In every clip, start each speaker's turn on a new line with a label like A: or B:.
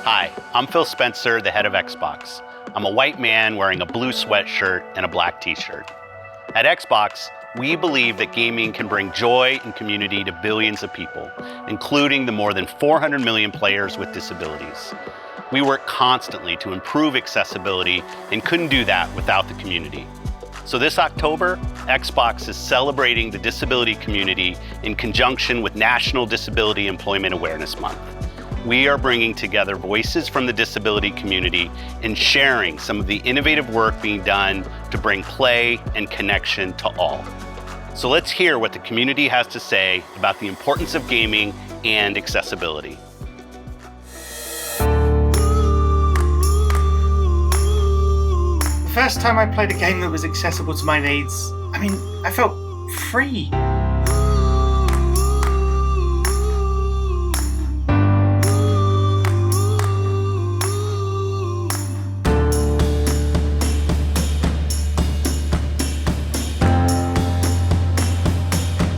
A: Hi, I'm Phil Spencer, the head of Xbox. I'm a white man wearing a blue sweatshirt and a black t-shirt. At Xbox, we believe that gaming can bring joy and community to billions of people, including the more than 400 million players with disabilities. We work constantly to improve accessibility and couldn't do that without the community. So this October, Xbox is celebrating the disability community in conjunction with National Disability Employment Awareness Month. We are bringing together voices from the disability community and sharing some of the innovative work being done to bring play and connection to all. So let's hear what the community has to say about the importance of gaming and accessibility.
B: The first time I played a game that was accessible to my needs, I felt free.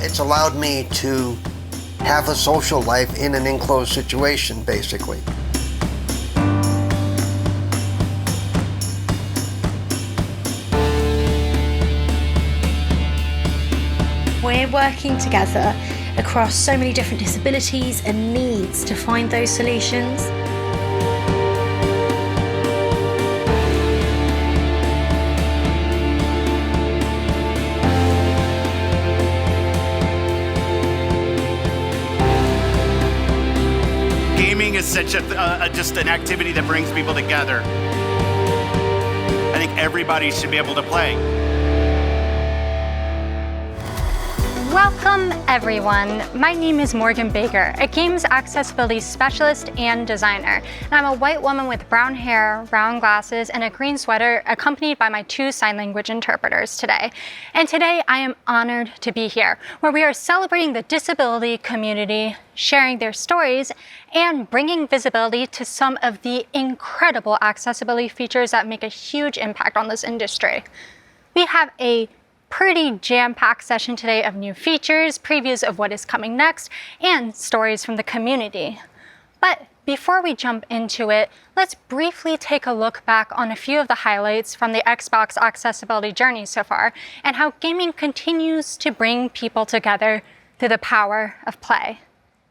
C: It's allowed me to have a social life in an enclosed situation, basically.
D: We're working together across so many different disabilities and needs to find those solutions.
A: Gaming is such just an activity that brings people together. I think everybody should be able to play.
E: Welcome, everyone. My name is Morgan Baker, a games accessibility specialist and designer. And I'm a white woman with brown hair, round glasses, and a green sweater, accompanied by my 2 sign language interpreters today. And today I am honored to be here, where we are celebrating the disability community, sharing their stories, and bringing visibility to some of the incredible accessibility features that make a huge impact on this industry. We have a pretty jam-packed session today of new features, previews of what is coming next, and stories from the community. But before we jump into it, let's briefly take a look back on a few of the highlights from the Xbox accessibility journey so far, and how gaming continues to bring people together through the power of play.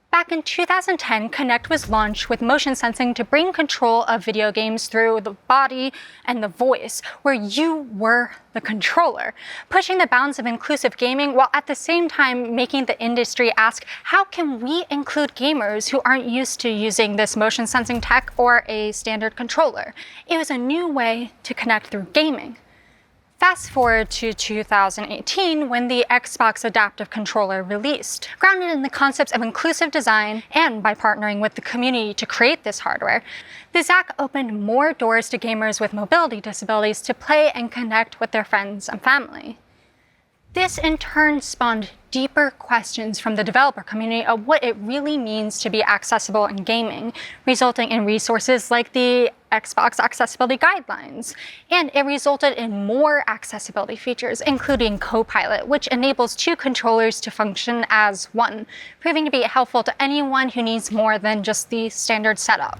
E: Back in 2010, Kinect was launched with motion sensing to bring control of video games through the body and the voice, where you were the controller, pushing the bounds of inclusive gaming while at the same time making the industry ask, how can we include gamers who aren't used to using this motion sensing tech or a standard controller? It was a new way to connect through gaming. Fast forward to 2018 when the Xbox Adaptive Controller released. Grounded in the concepts of inclusive design and by partnering with the community to create this hardware, the ZAC opened more doors to gamers with mobility disabilities to play and connect with their friends and family. This in turn spawned deeper questions from the developer community of what it really means to be accessible in gaming, resulting in resources like the Xbox Accessibility Guidelines. And it resulted in more accessibility features, including Copilot, which enables 2 controllers to function as one, proving to be helpful to anyone who needs more than just the standard setup.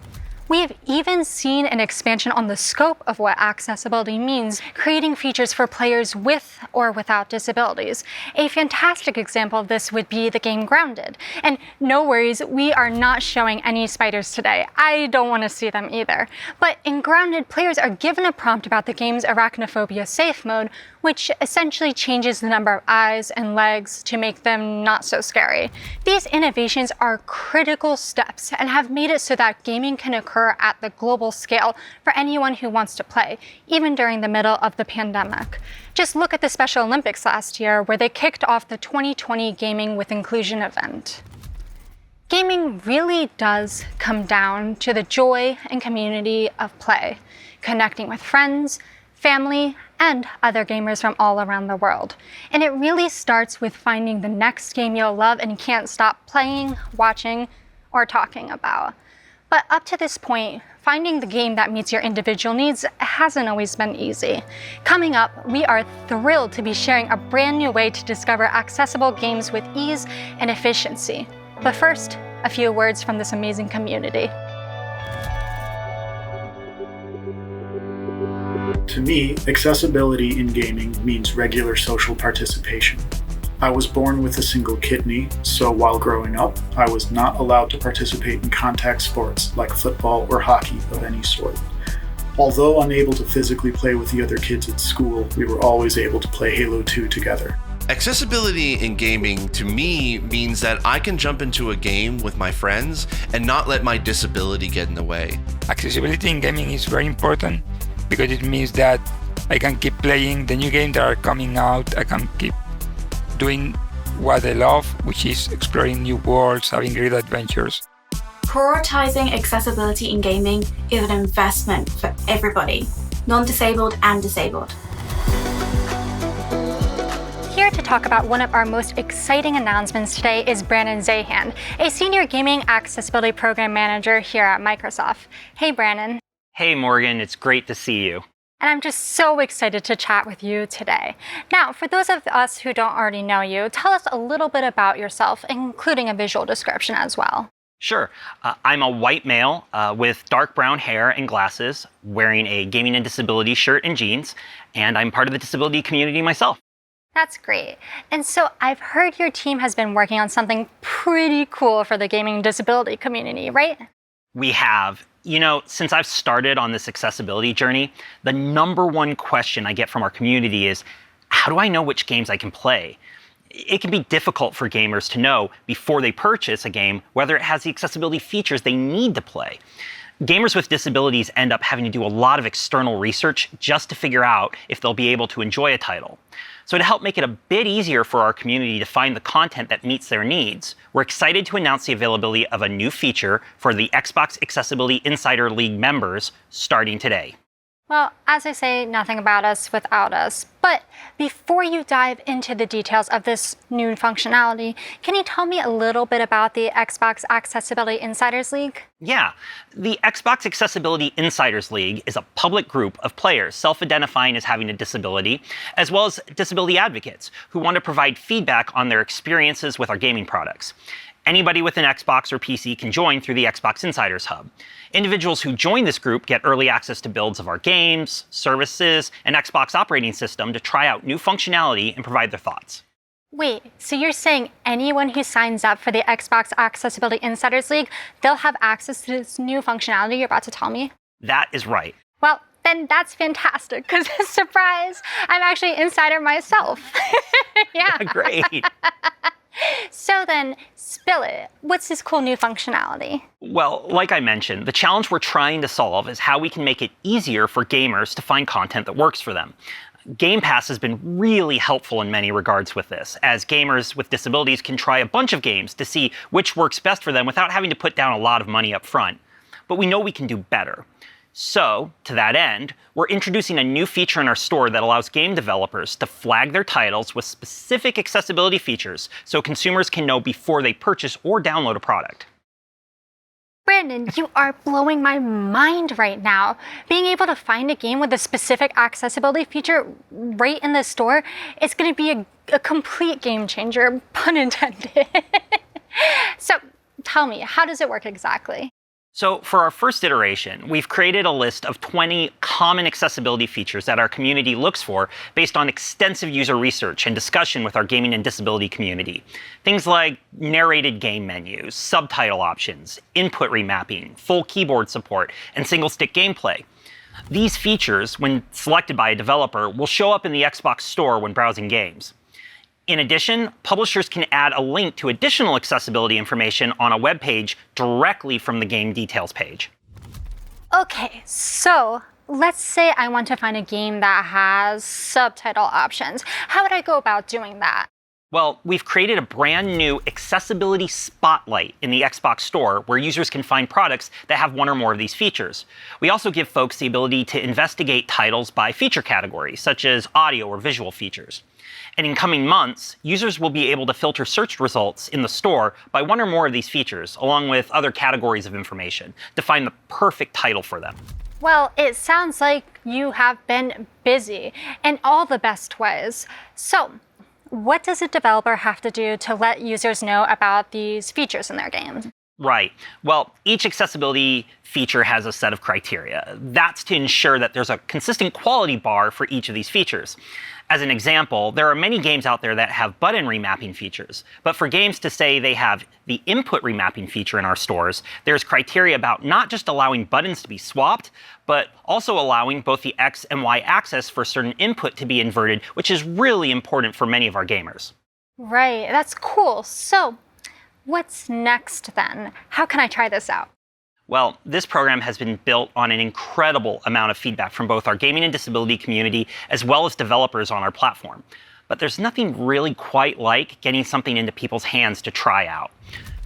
E: We have even seen an expansion on the scope of what accessibility means, creating features for players with or without disabilities. A fantastic example of this would be the game Grounded. And no worries, we are not showing any spiders today. I don't want to see them either. But in Grounded, players are given a prompt about the game's arachnophobia safe mode, which essentially changes the number of eyes and legs to make them not so scary. These innovations are critical steps and have made it so that gaming can occur at the global scale for anyone who wants to play, even during the middle of the pandemic. Just look at the Special Olympics last year, where they kicked off the 2020 Gaming with Inclusion event. Gaming really does come down to the joy and community of play, connecting with friends, family, and other gamers from all around the world. And it really starts with finding the next game you'll love and can't stop playing, watching, or talking about. But up to this point, finding the game that meets your individual needs hasn't always been easy. Coming up, we are thrilled to be sharing a brand new way to discover accessible games with ease and efficiency. But first, a few words from this amazing community.
F: To me, accessibility in gaming means regular social participation. I was born with a single kidney, so while growing up, I was not allowed to participate in contact sports like football or hockey of any sort. Although unable to physically play with the other kids at school, we were always able to play Halo 2 together.
G: Accessibility in gaming to me means that I can jump into a game with my friends and not let my disability get in the way.
H: Accessibility in gaming is very important because it means that I can keep playing the new games that are coming out. I can keep doing what I love, which is exploring new worlds, having great adventures.
I: Prioritizing accessibility in gaming is an investment for everybody, non-disabled and disabled.
E: Here to talk about one of our most exciting announcements today is Brannon Zahand, a Senior Gaming Accessibility Program Manager here at Microsoft. Hey, Brannon.
J: Hey, Morgan. It's great to see you.
E: And I'm just so excited to chat with you today. Now, for those of us who don't already know you, tell us a little bit about yourself, including a visual description as well.
J: Sure. I'm a white male with dark brown hair and glasses, wearing a gaming and disability shirt and jeans, and I'm part of the disability community myself.
E: That's great. And so I've heard your team has been working on something pretty cool for the gaming and disability community, right?
J: We have. You know, since I've started on this accessibility journey, the number one question I get from our community is, how do I know which games I can play? It can be difficult for gamers to know before they purchase a game whether it has the accessibility features they need to play. Gamers with disabilities end up having to do a lot of external research just to figure out if they'll be able to enjoy a title. So to help make it a bit easier for our community to find the content that meets their needs, we're excited to announce the availability of a new feature for the Xbox Accessibility Insider League members starting today.
E: Well, as I say, nothing about us without us. But before you dive into the details of this new functionality, can you tell me a little bit about the Xbox Accessibility Insiders League?
J: Yeah, the Xbox Accessibility Insiders League is a public group of players self-identifying as having a disability, as well as disability advocates who want to provide feedback on their experiences with our gaming products. Anybody with an Xbox or PC can join through the Xbox Insiders Hub. Individuals who join this group get early access to builds of our games, services, and Xbox operating system to try out new functionality and provide their thoughts.
E: Wait, so you're saying anyone who signs up for the Xbox Accessibility Insiders League, they'll have access to this new functionality you're about to tell me?
J: That is right.
E: Well, then that's fantastic, because surprise, I'm actually an insider myself. Yeah.
J: Great.
E: So then, spill it. What's this cool new functionality?
J: Well, like I mentioned, the challenge we're trying to solve is how we can make it easier for gamers to find content that works for them. Game Pass has been really helpful in many regards with this, as gamers with disabilities can try a bunch of games to see which works best for them without having to put down a lot of money up front. But we know we can do better. So, to that end, we're introducing a new feature in our store that allows game developers to flag their titles with specific accessibility features so consumers can know before they purchase or download a product.
E: Brannon, you are blowing my mind right now. Being able to find a game with a specific accessibility feature right in the store is going to be a complete game changer, pun intended. So, tell me, how does it work exactly?
J: So for our first iteration, we've created a list of 20 common accessibility features that our community looks for based on extensive user research and discussion with our gaming and disability community. Things like narrated game menus, subtitle options, input remapping, full keyboard support, and single-stick gameplay. These features, when selected by a developer, will show up in the Xbox store when browsing games. In addition, publishers can add a link to additional accessibility information on a web page directly from the game details page.
E: Okay, so let's say I want to find a game that has subtitle options. How would I go about doing that?
J: Well, we've created a brand new accessibility spotlight in the Xbox store where users can find products that have one or more of these features. We also give folks the ability to investigate titles by feature category, such as audio or visual features. And in coming months, users will be able to filter search results in the store by one or more of these features, along with other categories of information, to find the perfect title for them.
E: Well, it sounds like you have been busy in all the best ways. So, what does a developer have to do to let users know about these features in their games?
J: Right. Well, each accessibility feature has a set of criteria. That's to ensure that there's a consistent quality bar for each of these features. As an example, there are many games out there that have button remapping features. But for games to say they have the input remapping feature in our stores, there's criteria about not just allowing buttons to be swapped, but also allowing both the X and Y axis for certain input to be inverted, which is really important for many of our gamers.
E: Right, that's cool. So, what's next then? How can I try this out?
J: Well, this program has been built on an incredible amount of feedback from both our gaming and disability community as well as developers on our platform. But there's nothing really quite like getting something into people's hands to try out.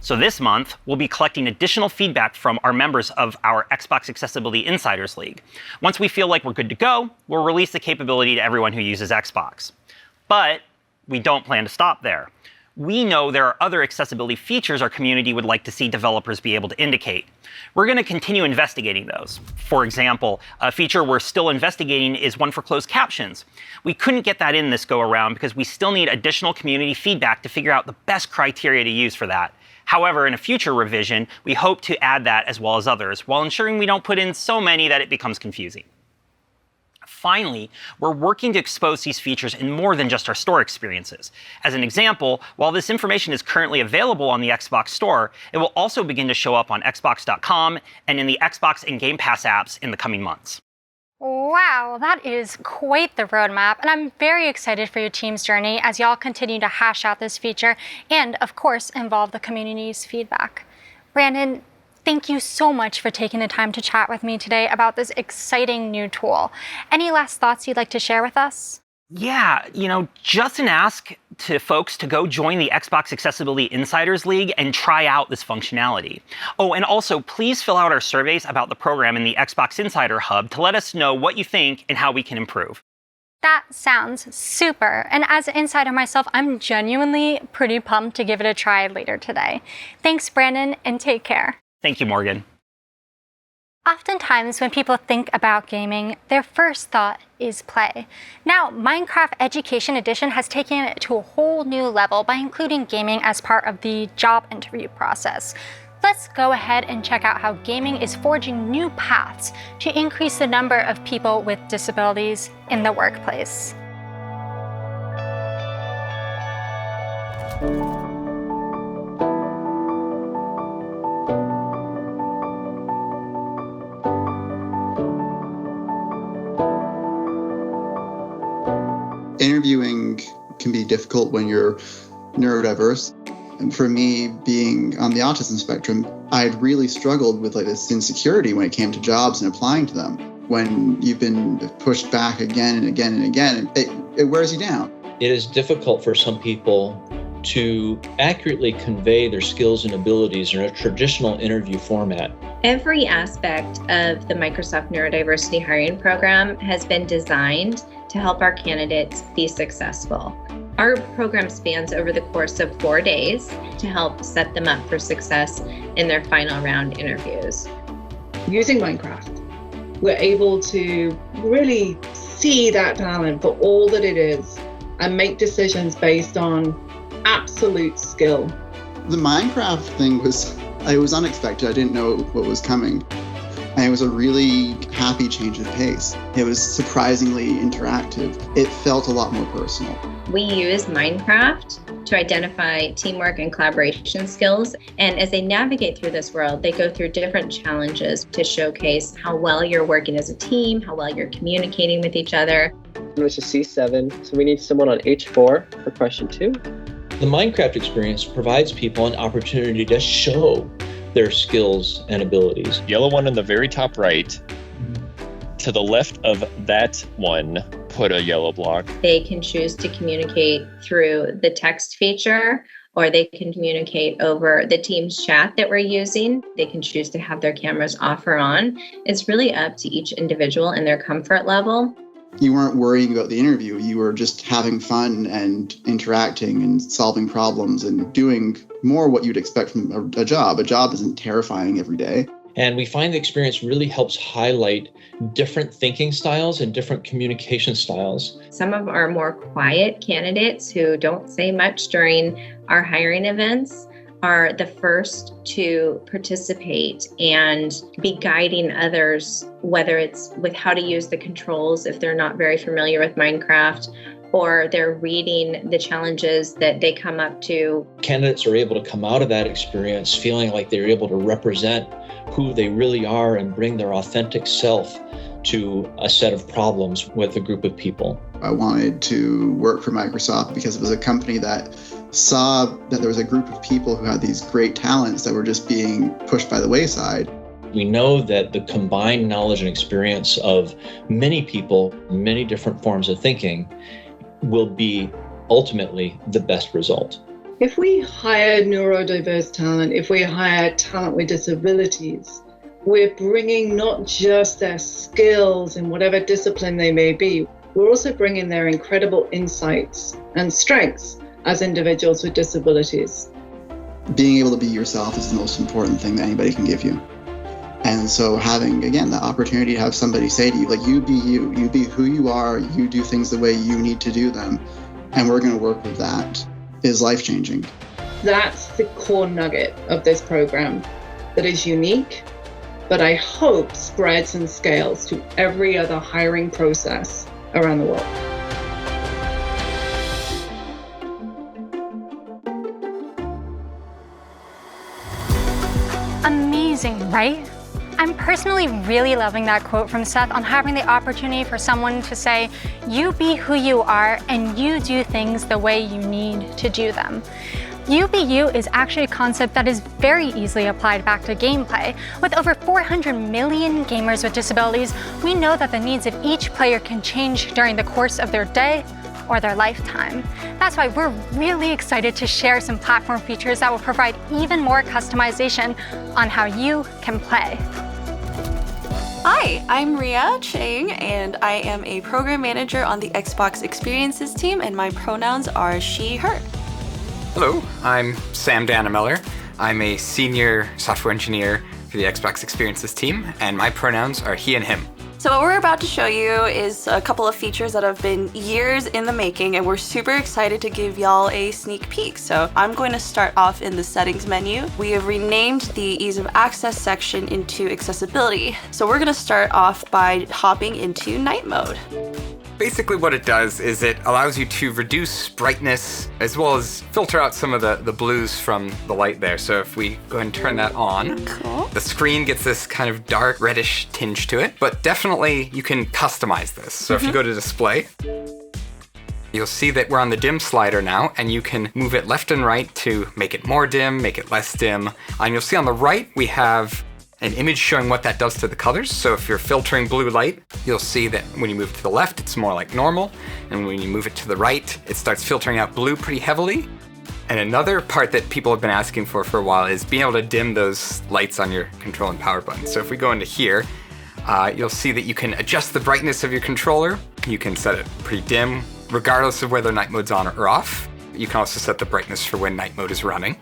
J: So this month, we'll be collecting additional feedback from our members of our Xbox Accessibility Insiders League. Once we feel like we're good to go, we'll release the capability to everyone who uses Xbox. But we don't plan to stop there. We know there are other accessibility features our community would like to see developers be able to indicate. We're going to continue investigating those. For example, a feature we're still investigating is one for closed captions. We couldn't get that in this go around because we still need additional community feedback to figure out the best criteria to use for that. However, in a future revision, we hope to add that as well as others, while ensuring we don't put in so many that it becomes confusing. Finally, we're working to expose these features in more than just our store experiences. As an example, while this information is currently available on the Xbox Store, it will also begin to show up on Xbox.com and in the Xbox and Game Pass apps in the coming months.
E: Wow, that is quite the roadmap, and I'm very excited for your team's journey as y'all continue to hash out this feature and, of course, involve the community's feedback. Brannon, thank you so much for taking the time to chat with me today about this exciting new tool. Any last thoughts you'd like to share with us?
J: Yeah, just an ask to folks to go join the Xbox Accessibility Insiders League and try out this functionality. Oh, and also please fill out our surveys about the program in the Xbox Insider Hub to let us know what you think and how we can improve.
E: That sounds super. And as an insider myself, I'm genuinely pretty pumped to give it a try later today. Thanks, Brannon, and take care.
J: Thank you, Morgan.
E: Oftentimes, when people think about gaming, their first thought is play. Now, Minecraft Education Edition has taken it to a whole new level by including gaming as part of the job interview process. Let's go ahead and check out how gaming is forging new paths to increase the number of people with disabilities in the workplace.
K: Interviewing can be difficult when you're neurodiverse. And for me, being on the autism spectrum, I had really struggled with this insecurity when it came to jobs and applying to them. When you've been pushed back again and again and again, it wears you down.
L: It is difficult for some people to accurately convey their skills and abilities in a traditional interview format.
M: Every aspect of the Microsoft Neurodiversity hiring program has been designed to help our candidates be successful. Our program spans over the course of 4 days to help set them up for success in their final round interviews.
N: Using Minecraft, we're able to really see that talent for all that it is and make decisions based on absolute skill.
K: The Minecraft thing was unexpected. I didn't know what was coming. And it was a really happy change of pace. It was surprisingly interactive. It felt a lot more personal.
M: We use Minecraft to identify teamwork and collaboration skills. And as they navigate through this world, they go through different challenges to showcase how well you're working as a team, how well you're communicating with each other.
O: It's a C7, so we need someone on H4 for question 2.
L: The Minecraft experience provides people an opportunity to show their skills and abilities.
P: Yellow one on the very top right. To the left of that one, put a yellow block.
M: They can choose to communicate through the text feature, or they can communicate over the Teams chat that we're using. They can choose to have their cameras off or on. It's really up to each individual and their comfort level.
K: You weren't worrying about the interview. You were just having fun and interacting and solving problems and doing more what you'd expect from a job. A job isn't terrifying every day.
L: And we find the experience really helps highlight different thinking styles and different communication styles.
M: Some of our more quiet candidates who don't say much during our hiring events are the first to participate and be guiding others, whether it's with how to use the controls if they're not very familiar with Minecraft, or they're reading the challenges that they come up to.
L: Candidates are able to come out of that experience feeling like they're able to represent who they really are and bring their authentic self to a set of problems with a group of people.
K: I wanted to work for Microsoft because it was a company that saw that there was a group of people who had these great talents that were just being pushed by the wayside.
L: We know that the combined knowledge and experience of many people, many different forms of thinking, will be ultimately the best result.
N: If we hire neurodiverse talent, if we hire talent with disabilities, we're bringing not just their skills in whatever discipline they may be, we're also bringing their incredible insights and strengths as individuals with disabilities.
K: Being able to be yourself is the most important thing that anybody can give you. And so having, again, the opportunity to have somebody say to you, like, you be who you are, you do things the way you need to do them, and we're going to work with that, is life-changing.
N: That's the core nugget of this program that is unique, but I hope spreads and scales to every other hiring process around the world.
E: Amazing, right? I'm personally really loving that quote from Seth on having the opportunity for someone to say, you be who you are and you do things the way you need to do them. You be you is actually a concept that is very easily applied back to gameplay. With over 400 million gamers with disabilities, we know that the needs of each player can change during the course of their day or their lifetime. That's why we're really excited to share some platform features that will provide even more customization on how you can play.
Q: Hi, I'm Ria Chang, and I am a program manager on the Xbox Experiences team, and my pronouns are she, her.
R: Hello, I'm Sam Dannemiller. I'm a senior software engineer for the Xbox Experiences team, and my pronouns are he and him.
Q: So what we're about to show you is a couple of features that have been years in the making, and we're super excited to give y'all a sneak peek. So I'm going to start off in the settings menu. We have renamed the ease of access section into accessibility. So we're gonna start off by hopping into night mode.
R: Basically what it does is it allows you to reduce brightness as well as filter out some of the blues from the light there. So if we go ahead and turn that on,
Q: cool.
R: The screen gets this kind of dark reddish tinge to it, but definitely you can customize this. So if you go to display, you'll see that we're on the dim slider now, and you can move it left and right to make it more dim, make it less dim. And you'll see on the right, we have an image showing what that does to the colors. So if you're filtering blue light, you'll see that when you move to the left, it's more like normal. And when you move it to the right, it starts filtering out blue pretty heavily. And another part that people have been asking for a while is being able to dim those lights on your control and power buttons. So if we go into here, you'll see that you can adjust the brightness of your controller. You can set it pretty dim, regardless of whether night mode's on or off. You can also set the brightness for when night mode is running.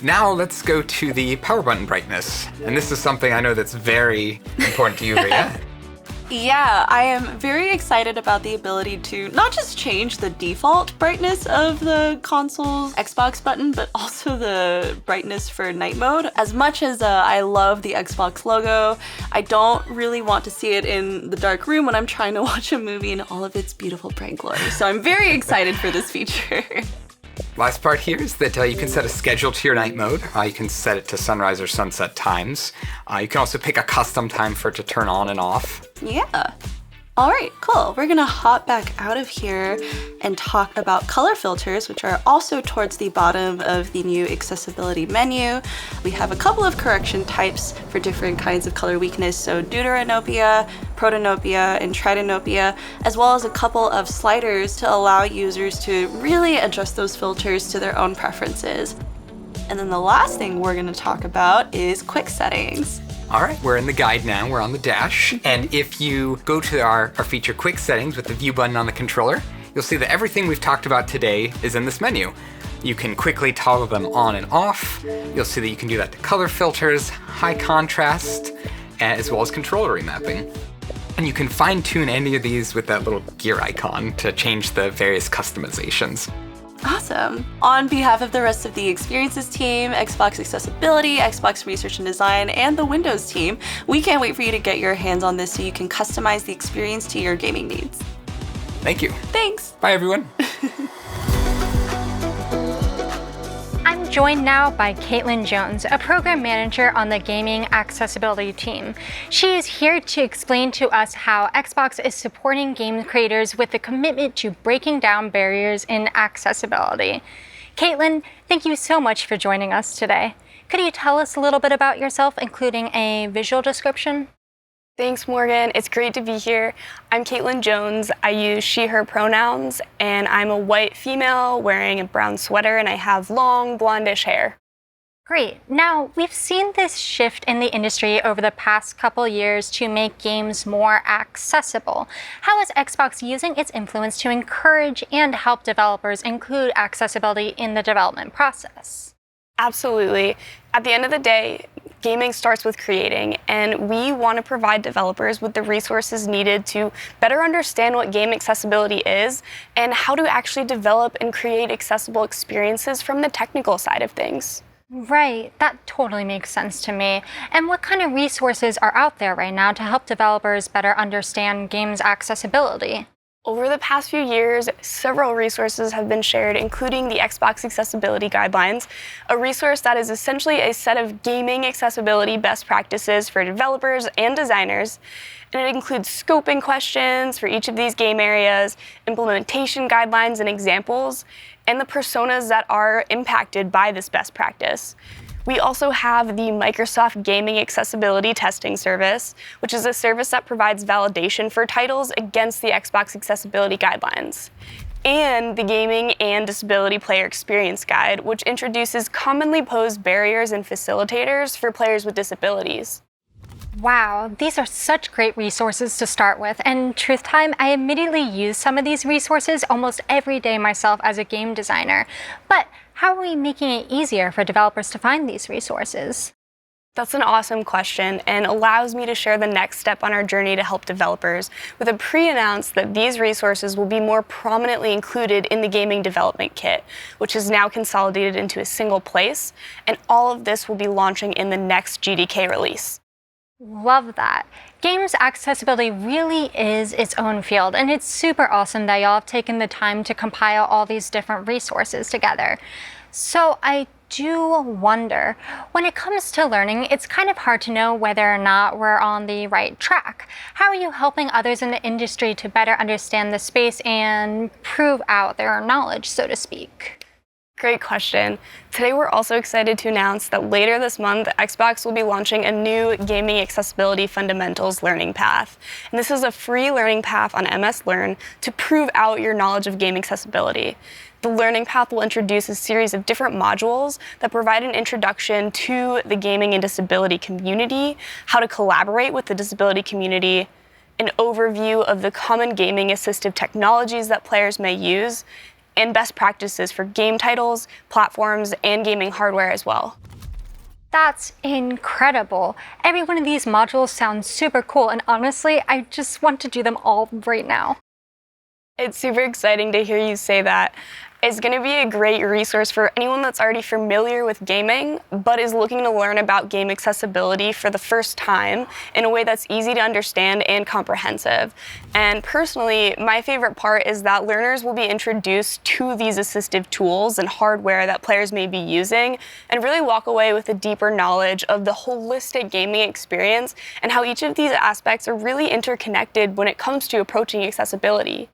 R: Now let's go to the power button brightness. And this is something I know that's very important to you, Ria.
Q: Yeah, I am very excited about the ability to not just change the default brightness of the console's Xbox button, but also the brightness for night mode. As much as I love the Xbox logo, I don't really want to see it in the dark room when I'm trying to watch a movie in all of its beautiful bright glory. So I'm very excited for this feature.
R: Last part here is that you can set a schedule to your night mode. You can set it to sunrise or sunset times. You can also pick a custom time for it to turn on and off.
Q: Yeah. All right, cool. We're gonna hop back out of here and talk about color filters, which are also towards the bottom of the new accessibility menu. We have a couple of correction types for different kinds of color weakness, so deuteranopia, protanopia, and tritanopia, as well as a couple of sliders to allow users to really adjust those filters to their own preferences. And then the last thing we're gonna talk about is quick settings.
R: All right, we're in the guide now, we're on the dash. And if you go to our feature quick settings with the view button on the controller, you'll see that everything we've talked about today is in this menu. You can quickly toggle them on and off. You'll see that you can do that to color filters, high contrast, as well as controller remapping. And you can fine tune any of these with that little gear icon to change the various customizations.
Q: Awesome. On behalf of the rest of the Experiences team, Xbox Accessibility, Xbox Research and Design, and the Windows team, we can't wait for you to get your hands on this so you can customize the experience to your gaming needs.
R: Thank you.
Q: Thanks.
R: Bye, everyone.
E: I'm joined now by Kaitlyn Jones, a program manager on the Gaming Accessibility team. She is here to explain to us how Xbox is supporting game creators with a commitment to breaking down barriers in accessibility. Kaitlyn, thank you so much for joining us today. Could you tell us a little bit about yourself, including a visual description?
S: Thanks, Morgan. It's great to be here. I'm Kaitlyn Jones. I use she, her pronouns, and I'm a white female wearing a brown sweater, and I have long blondish hair.
E: Great. Now, we've seen this shift in the industry over the past couple years to make games more accessible. How is Xbox using its influence to encourage and help developers include accessibility in the development process?
S: Absolutely. At the end of the day, gaming starts with creating, and we want to provide developers with the resources needed to better understand what game accessibility is and how to actually develop and create accessible experiences from the technical side of things.
E: Right, that totally makes sense to me. And what kind of resources are out there right now to help developers better understand games accessibility?
S: Over the past few years, several resources have been shared, including the Xbox Accessibility Guidelines, a resource that is essentially a set of gaming accessibility best practices for developers and designers. And it includes scoping questions for each of these game areas, implementation guidelines and examples, and the personas that are impacted by this best practice. We also have the Microsoft Gaming Accessibility Testing Service, which is a service that provides validation for titles against the Xbox Accessibility Guidelines, and the Gaming and Disability Player Experience Guide, which introduces commonly posed barriers and facilitators for players with disabilities.
E: Wow, these are such great resources to start with, and truth time, I immediately use some of these resources almost every day myself as a game designer. But how are we making it easier for developers to find these resources?
S: That's an awesome question and allows me to share the next step on our journey to help developers with a pre-announce that these resources will be more prominently included in the Gaming Development Kit, which is now consolidated into a single place, and all of this will be launching in the next GDK release.
E: Love that. Games accessibility really is its own field, and it's super awesome that y'all have taken the time to compile all these different resources together. So I do wonder, when it comes to learning, it's kind of hard to know whether or not we're on the right track. How are you helping others in the industry to better understand the space and prove out their knowledge, so to speak?
S: Great question. Today we're also excited to announce that later this month, Xbox will be launching a new Gaming Accessibility Fundamentals learning path. And this is a free learning path on MS Learn to prove out your knowledge of game accessibility. The learning path will introduce a series of different modules that provide an introduction to the gaming and disability community, how to collaborate with the disability community, an overview of the common gaming assistive technologies that players may use, and best practices for game titles, platforms, and gaming hardware as well.
E: That's incredible. Every one of these modules sounds super cool, and honestly, I just want to do them all right now.
S: It's super exciting to hear you say that. It's going to be a great resource for anyone that's already familiar with gaming, but is looking to learn about game accessibility for the first time in a way that's easy to understand and comprehensive. And personally, my favorite part is that learners will be introduced to these assistive tools and hardware that players may be using, and really walk away with a deeper knowledge of the holistic gaming experience and how each of these aspects are really interconnected when it comes to approaching accessibility.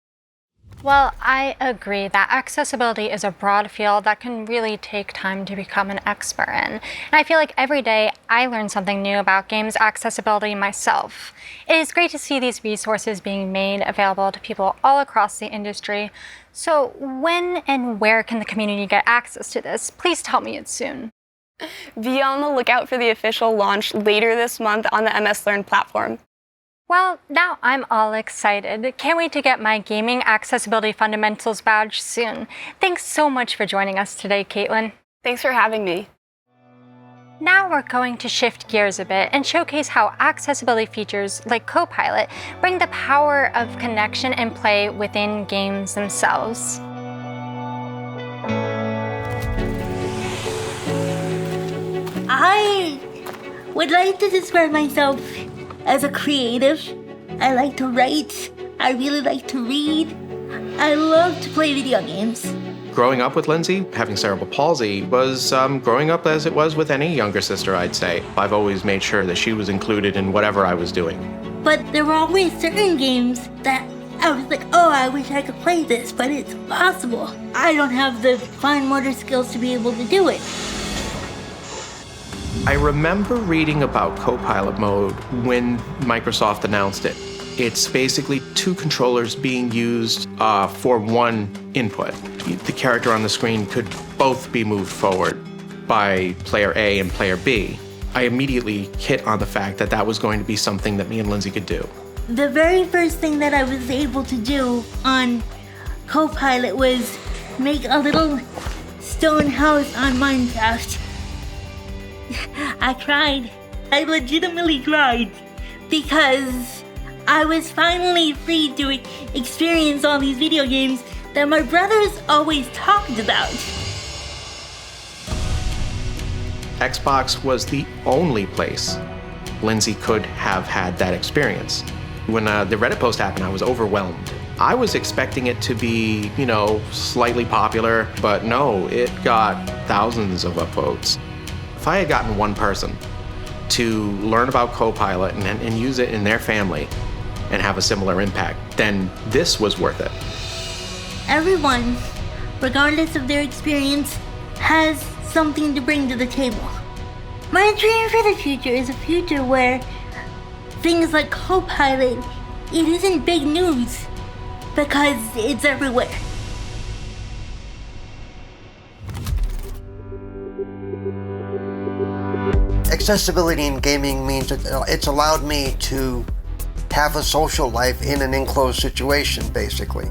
E: Well, I agree that accessibility is a broad field that can really take time to become an expert in. And I feel like every day I learn something new about games accessibility myself. It is great to see these resources being made available to people all across the industry. So when and where can the community get access to this? Please tell me it's soon.
S: Be on the lookout for the official launch later this month on the MS Learn platform.
E: Well, now I'm all excited. Can't wait to get my Gaming Accessibility Fundamentals badge soon. Thanks so much for joining us today, Kaitlyn.
S: Thanks for having me.
E: Now we're going to shift gears a bit and showcase how accessibility features like Copilot bring the power of connection and play within games themselves.
T: would like to describe myself as a creative. I like to write. I really like to read. I love to play video games.
U: Growing up with Lindsay, having cerebral palsy, was growing up as it was with any younger sister, I'd say. I've always made sure that she was included in whatever I was doing.
T: But there were always certain games that I was like, oh, I wish I could play this, but it's impossible. I don't have the fine motor skills to be able to do it.
U: I remember reading about Copilot mode when Microsoft announced it. It's basically two controllers being used for one input. The character on the screen could both be moved forward by player A and player B. I immediately hit on the fact that that was going to be something that me and Lindsay could do.
T: The very first thing that I was able to do on Copilot was make a little stone house on Minecraft. I cried. I legitimately cried because I was finally free to experience all these video games that my brothers always talked about.
U: Xbox was the only place Lindsay could have had that experience. When the Reddit post happened, I was overwhelmed. I was expecting it to be, slightly popular, but no, it got thousands of upvotes. If I had gotten one person to learn about Copilot and use it in their family and have a similar impact, then this was worth it.
T: Everyone, regardless of their experience, has something to bring to the table. My dream for the future is a future where things like Copilot, it isn't big news because it's everywhere.
C: Accessibility in gaming means it's allowed me to have a social life in an enclosed situation, basically.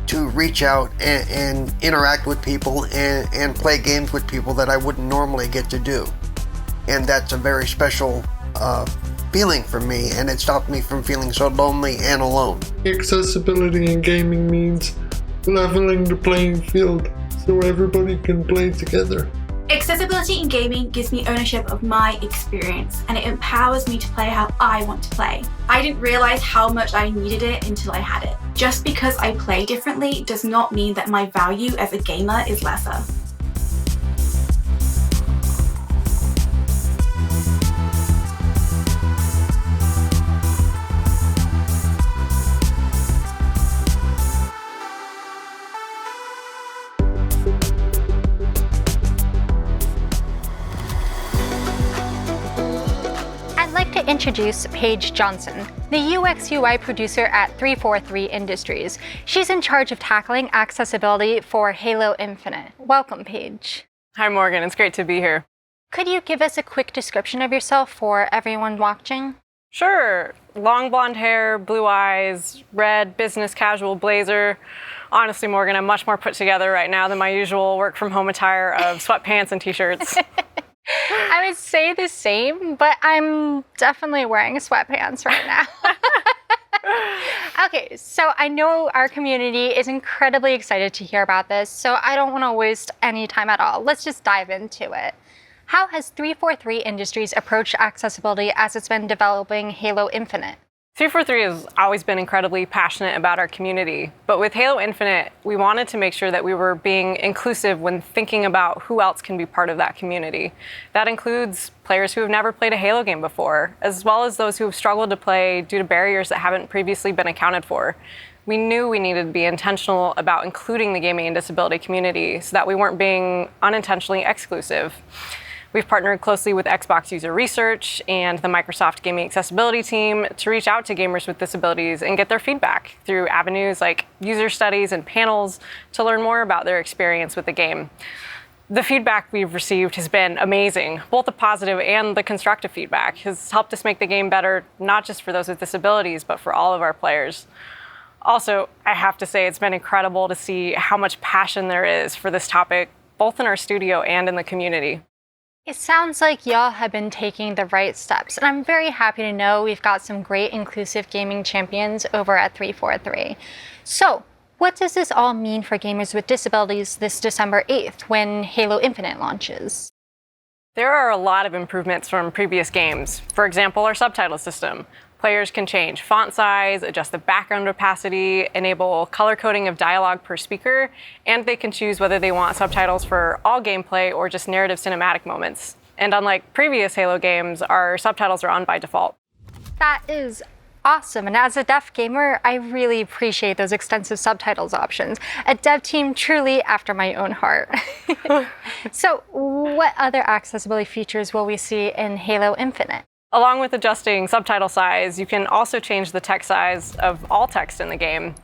C: To reach out and interact with people and play games with people that I wouldn't normally get to do. And that's a very special feeling for me, and it stopped me from feeling so lonely and alone.
V: Accessibility in gaming means leveling the playing field so everybody can play together.
I: Accessibility in gaming gives me ownership of my experience, and it empowers me to play how I want to play. I didn't realize how much I needed it until I had it. Just because I play differently does not mean that my value as a gamer is lesser.
E: Introduce Paige Johnson, the UX UI producer at 343 Industries. She's in charge of tackling accessibility for Halo Infinite. Welcome, Paige.
W: Hi, Morgan. It's great to be here.
E: Could you give us a quick description of yourself for everyone watching?
W: Sure. Long blonde hair, blue eyes, red business casual blazer. Honestly, Morgan, I'm much more put together right now than my usual work from home attire of sweatpants and t-shirts.
E: I would say the same, but I'm definitely wearing sweatpants right now. Okay, so I know our community is incredibly excited to hear about this, so I don't want to waste any time at all. Let's just dive into it. How has 343 Industries approached accessibility as it's been developing Halo Infinite?
W: 343 has always been incredibly passionate about our community, but with Halo Infinite, we wanted to make sure that we were being inclusive when thinking about who else can be part of that community. That includes players who have never played a Halo game before, as well as those who have struggled to play due to barriers that haven't previously been accounted for. We knew we needed to be intentional about including the gaming and disability community so that we weren't being unintentionally exclusive. We've partnered closely with Xbox User Research and the Microsoft Gaming Accessibility team to reach out to gamers with disabilities and get their feedback through avenues like user studies and panels to learn more about their experience with the game. The feedback we've received has been amazing. Both the positive and the constructive feedback has helped us make the game better, not just for those with disabilities, but for all of our players. Also, I have to say it's been incredible to see how much passion there is for this topic, both in our studio and in the community.
E: It sounds like y'all have been taking the right steps, and I'm very happy to know we've got some great inclusive gaming champions over at 343. So, what does this all mean for gamers with disabilities this December 8th when Halo Infinite launches?
W: There are a lot of improvements from previous games. For example, our subtitle system. Players can change font size, adjust the background opacity, enable color coding of dialogue per speaker, and they can choose whether they want subtitles for all gameplay or just narrative cinematic moments. And unlike previous Halo games, our subtitles are on by default.
E: That is awesome. And as a deaf gamer, I really appreciate those extensive subtitles options. A dev team truly after my own heart. So what other accessibility features will we see in Halo Infinite?
W: Along with adjusting subtitle size, you can also change the text size of all text in the game.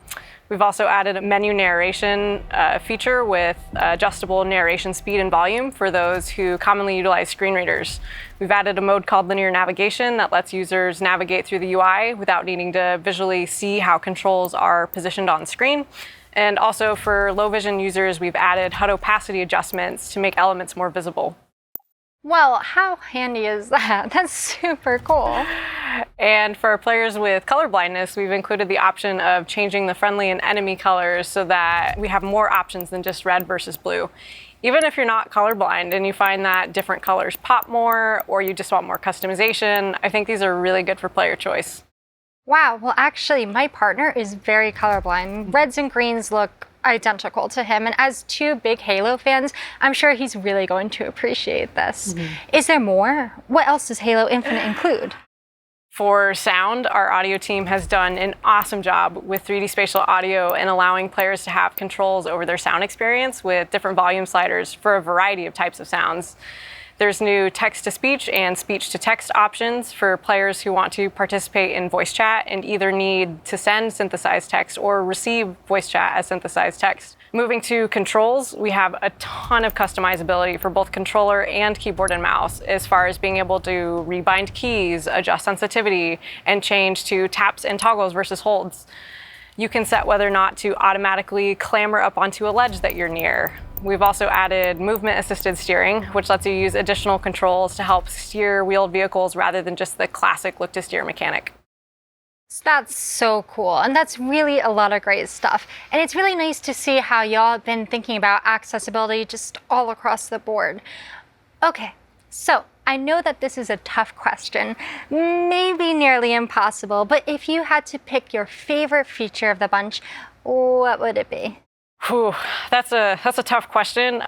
W: We've also added a menu narration feature with adjustable narration speed and volume for those who commonly utilize screen readers. We've added a mode called linear navigation that lets users navigate through the UI without needing to visually see how controls are positioned on screen. And also for low vision users, we've added HUD opacity adjustments to make elements more visible.
E: Well, how handy is that? That's super cool.
W: And for players with color blindness, we've included the option of changing the friendly and enemy colors so that we have more options than just red versus blue. Even if you're not colorblind and you find that different colors pop more or you just want more customization, I think these are really good for player choice.
E: Wow, well actually my partner is very colorblind. Reds and greens look identical to him, and as two big Halo fans, I'm sure he's really going to appreciate this. Is there more? What else does Halo Infinite include?
W: For sound, our audio team has done an awesome job with 3D spatial audio and allowing players to have controls over their sound experience with different volume sliders for a variety of types of sounds. There's new text-to-speech and speech-to-text options for players who want to participate in voice chat and either need to send synthesized text or receive voice chat as synthesized text. Moving to controls, we have a ton of customizability for both controller and keyboard and mouse as far as being able to rebind keys, adjust sensitivity, and change to taps and toggles versus holds. You can set whether or not to automatically clamber up onto a ledge that you're near. We've also added movement-assisted steering, which lets you use additional controls to help steer wheeled vehicles rather than just the classic look-to-steer mechanic.
E: That's so cool, and that's really a lot of great stuff. And it's really nice to see how y'all have been thinking about accessibility just all across the board. Okay, so I know that this is a tough question, maybe nearly impossible, but if you had to pick your favorite feature of the bunch, what would it be?
W: Whew, that's a tough question,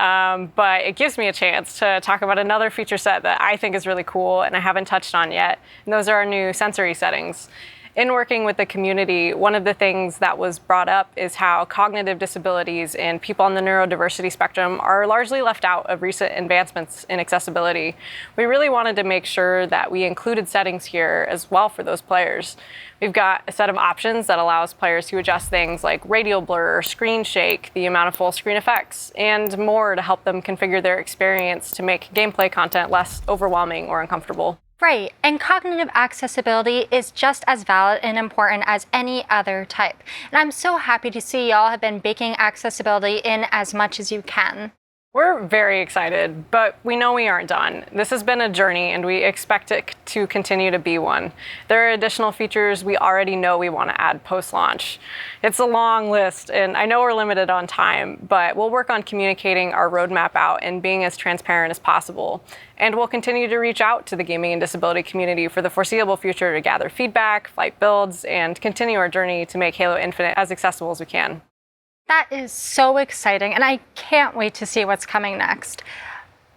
W: but it gives me a chance to talk about another feature set that I think is really cool and I haven't touched on yet, and those are our new sensory settings. In working with the community, one of the things that was brought up is how cognitive disabilities and people on the neurodiversity spectrum are largely left out of recent advancements in accessibility. We really wanted to make sure that we included settings here as well for those players. We've got a set of options that allows players to adjust things like radial blur, screen shake, the amount of full screen effects, and more to help them configure their experience to make gameplay content less overwhelming or uncomfortable.
E: Right, and cognitive accessibility is just as valid and important as any other type. And I'm so happy to see y'all have been baking accessibility in as much as you can.
W: We're very excited, but we know we aren't done. This has been a journey and we expect it to continue to be one. There are additional features we already know we want to add post-launch. It's a long list and I know we're limited on time, but we'll work on communicating our roadmap out and being as transparent as possible. And we'll continue to reach out to the gaming and disability community for the foreseeable future to gather feedback, fight builds, and continue our journey to make Halo Infinite as accessible as we can.
E: That is so exciting, and I can't wait to see what's coming next.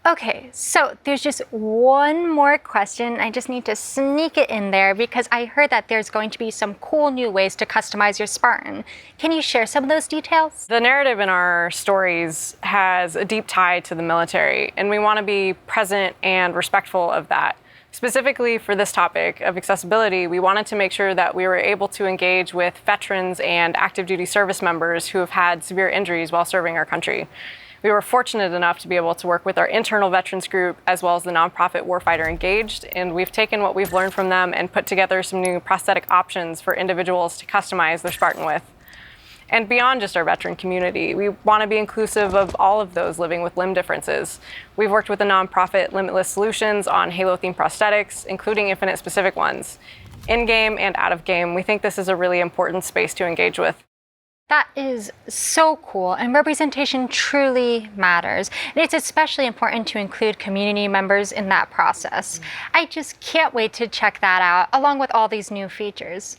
E: Okay, so there's just one more question. I just need to sneak it in there because I heard that there's going to be some cool new ways to customize your Spartan. Can you share some of those details?
W: The narrative in our stories has a deep tie to the military, and we want to be present and respectful of that. Specifically for this topic of accessibility, we wanted to make sure that we were able to engage with veterans and active duty service members who have had severe injuries while serving our country. We were fortunate enough to be able to work with our internal veterans group as well as the nonprofit Warfighter Engaged, and we've taken what we've learned from them and put together some new prosthetic options for individuals to customize their Spartan with. And beyond just our veteran community, we want to be inclusive of all of those living with limb differences. We've worked with the nonprofit Limitless Solutions on Halo-themed prosthetics, including Infinite-specific ones. In-game and out-of-game, we think this is a really important space to engage with.
E: That is so cool, and representation truly matters. And it's especially important to include community members in that process. I just can't wait to check that out, along with all these new features.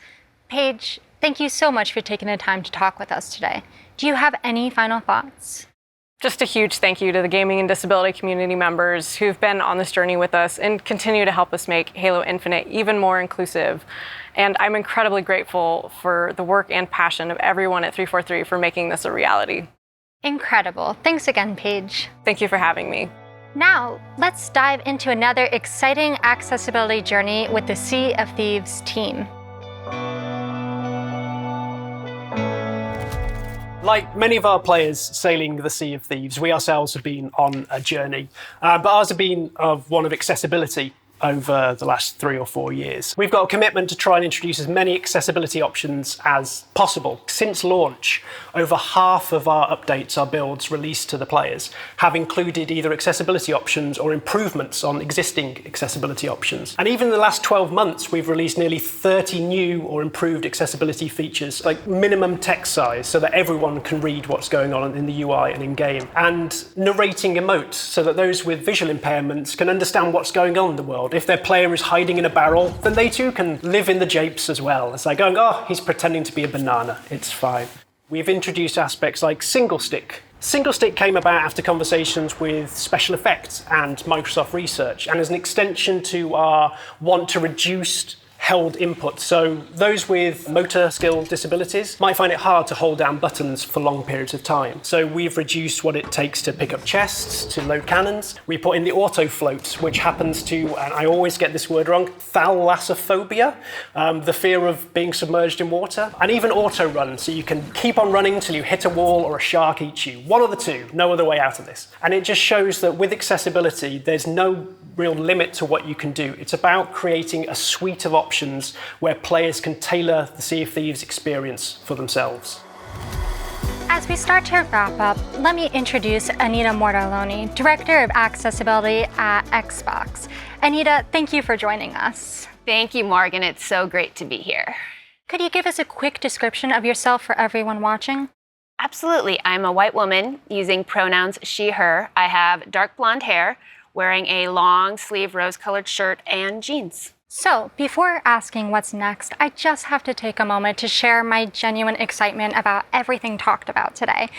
E: Paige, thank you so much for taking the time to talk with us today. Do you have any final thoughts?
W: Just a huge thank you to the gaming and disability community members who've been on this journey with us and continue to help us make Halo Infinite even more inclusive. And I'm incredibly grateful for the work and passion of everyone at 343 for making this a reality.
E: Incredible. Thanks again, Paige.
W: Thank you for having me.
E: Now, let's dive into another exciting accessibility journey with the Sea of Thieves team.
A: Like many of our players sailing the Sea of Thieves, we ourselves have been on a journey, but ours have been one of accessibility over the last 3 or 4 years. We've got a commitment to try and introduce as many accessibility options as possible. Since launch, over half of our updates, our builds released to the players, have included either accessibility options or improvements on existing accessibility options. And even in the last 12 months, we've released nearly 30 new or improved accessibility features, like minimum text size so that everyone can read what's going on in the UI and in-game, and narrating emotes so that those with visual impairments can understand what's going on in the world. If their player is hiding in a barrel, then they too can live in the japes as well. It's like going, oh, he's pretending to be a banana. It's fine. We've introduced aspects like single stick. Single stick came about after conversations with Special Effects and Microsoft Research, and as an extension to our want to reduce held input. So those with motor skill disabilities might find it hard to hold down buttons for long periods of time. So we've reduced what it takes to pick up chests, to load cannons. We put in the auto float, which happens to, and I always get this word wrong, thalassophobia, the fear of being submerged in water, and even auto run, so you can keep on running till you hit a wall or a shark eats you. One of the two, no other way out of this. And it just shows that with accessibility, there's no real limit to what you can do. It's about creating a suite of options where players can tailor the Sea of Thieves experience for themselves.
E: As we start to wrap up, let me introduce Anita Mortaloni, Director of Accessibility at Xbox. Anita, thank you for joining us.
B: Thank you, Morgan. It's so great to be here.
E: Could you give us a quick description of yourself for everyone watching?
B: Absolutely. I'm a white woman using pronouns she, her. I have dark blonde hair, wearing a long sleeve rose-colored shirt and jeans.
E: So, before asking what's next, I just have to take a moment to share my genuine excitement about everything talked about today.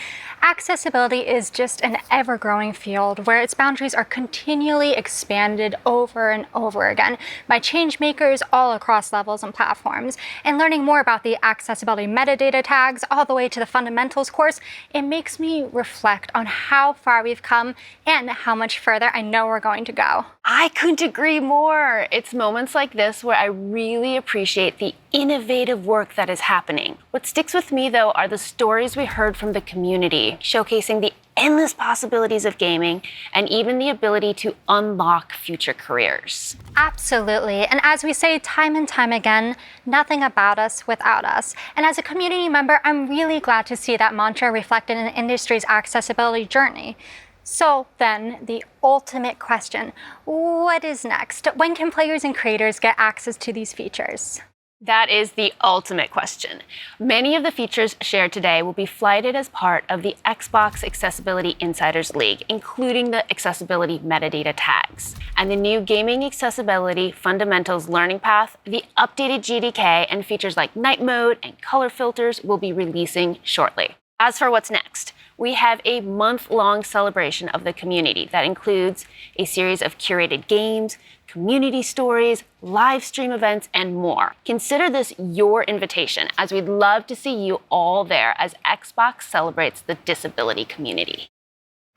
E: Accessibility is just an ever-growing field where its boundaries are continually expanded over and over again by change makers all across levels and platforms. And learning more about the accessibility metadata tags all the way to the fundamentals course, it makes me reflect on how far we've come and how much further I know we're going to go.
B: I couldn't agree more. It's moments like this where I really appreciate the innovative work that is happening. What sticks with me, though, are the stories we heard from the community, showcasing the endless possibilities of gaming and even the ability to unlock future careers.
E: Absolutely. And as we say time and time again, nothing about us without us. And as a community member, I'm really glad to see that mantra reflected in the industry's accessibility journey. So then, the ultimate question, what is next? When can players and creators get access to these features?
B: That is the ultimate question. Many of the features shared today will be flighted as part of the Xbox Accessibility Insiders League, including the accessibility metadata tags. And the new Gaming Accessibility Fundamentals Learning Path, the updated GDK, and features like night mode and color filters will be releasing shortly. As for what's next, we have a month-long celebration of the community that includes a series of curated games, community stories, live stream events, and more. Consider this your invitation, as we'd love to see you all there as Xbox celebrates the disability community.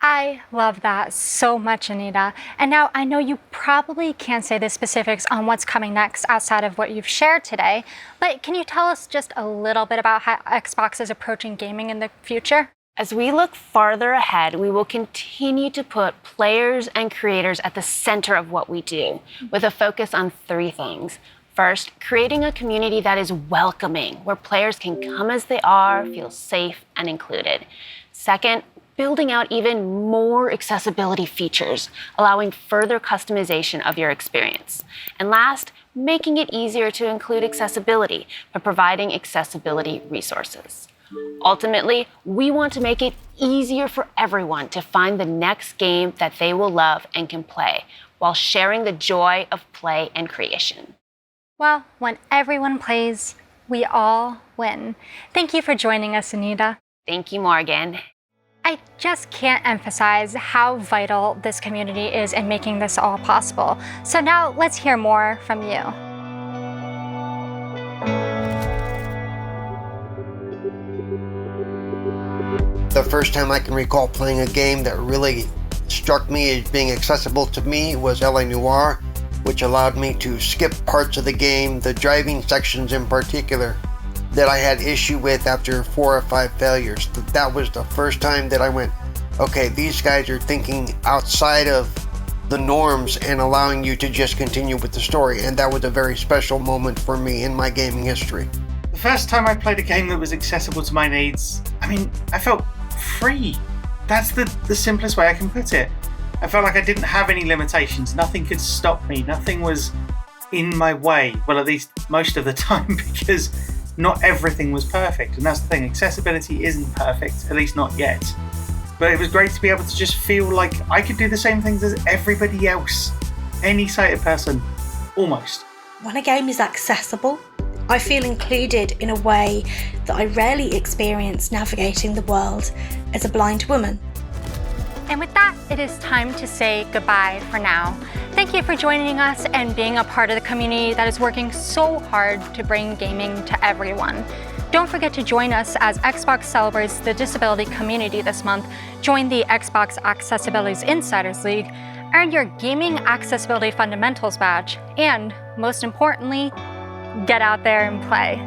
E: I love that so much, Anita. And now I know you probably can't say the specifics on what's coming next outside of what you've shared today, but can you tell us just a little bit about how Xbox is approaching gaming in the future?
B: As we look farther ahead, we will continue to put players and creators at the center of what we do, with a focus on 3 things. First, creating a community that is welcoming, where players can come as they are, feel safe and included. Second, building out even more accessibility features, allowing further customization of your experience. And last, making it easier to include accessibility by providing accessibility resources. Ultimately, we want to make it easier for everyone to find the next game that they will love and can play, while sharing the joy of play and creation.
E: Well, when everyone plays, we all win. Thank you for joining us, Anita.
B: Thank you, Morgan.
E: I just can't emphasize how vital this community is in making this all possible. So now let's hear more from you.
C: The first time I can recall playing a game that really struck me as being accessible to me was LA Noire, which allowed me to skip parts of the game, the driving sections in particular, that I had issue with after 4 or 5 failures. That was the first time that I went, okay, these guys are thinking outside of the norms and allowing you to just continue with the story. And that was a very special moment for me in my gaming history.
D: The first time I played a game that was accessible to my needs, I felt free. That's the simplest way I can put it. I felt like I didn't have any limitations. Nothing could stop me. Nothing was in my way. Well, at least most of the time, because not everything was perfect. And that's the thing. Accessibility isn't perfect, at least not yet. But it was great to be able to just feel like I could do the same things as everybody else. Any sighted person, almost.
F: When a game is accessible, I feel included in a way that I rarely experience navigating the world as a blind woman.
E: And with that, it is time to say goodbye for now. Thank you for joining us and being a part of the community that is working so hard to bring gaming to everyone. Don't forget to join us as Xbox celebrates the disability community this month. Join the Xbox Accessibilities Insiders League, earn your Gaming Accessibility Fundamentals badge, and most importantly, get out there and play.